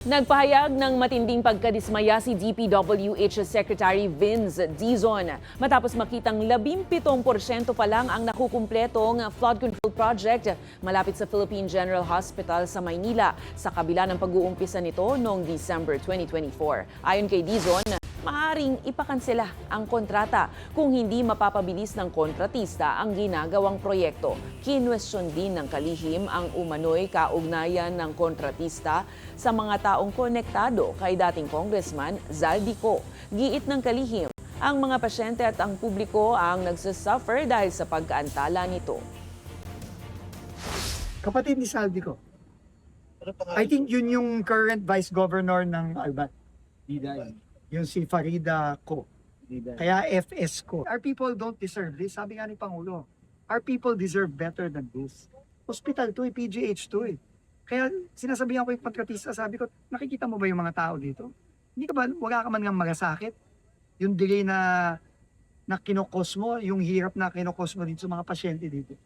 Nagpahayag ng matinding pagkadismaya si DPWH Secretary Vince Dizon matapos makitang 17% pa lang ang nakukumpletong flood control project malapit sa Philippine General Hospital sa Maynila sa kabila ng pag-uumpisa nito noong December 2024. Ayon kay Dizon, maaaring ipakansela ang kontrata kung hindi mapapabilis ng kontratista ang ginagawang proyekto. Kinwestiyon din ng kalihim ang umano'y kaugnayan ng kontratista sa mga taong konektado kay dating Congressman Zaldico. Giit ng kalihim, ang mga pasyente at ang publiko ang nagsasuffer dahil sa pagkaantala nito. Kapatid ni Zaldico. I think yun yung current vice governor ng Albat. Yung si Farida Ko. Kaya FS ko. Our people don't deserve this. Sabi nga ni Pangulo, our people deserve better than this. Hospital to PGH to Kaya sinasabihan ko yung kontratista, sabi ko, nakikita mo ba yung mga tao dito? Hindi ka ba, wala ka man nga magasakit? Yung delay na kinokos mo, yung hirap na kinokos mo dito sa mga pasyente dito.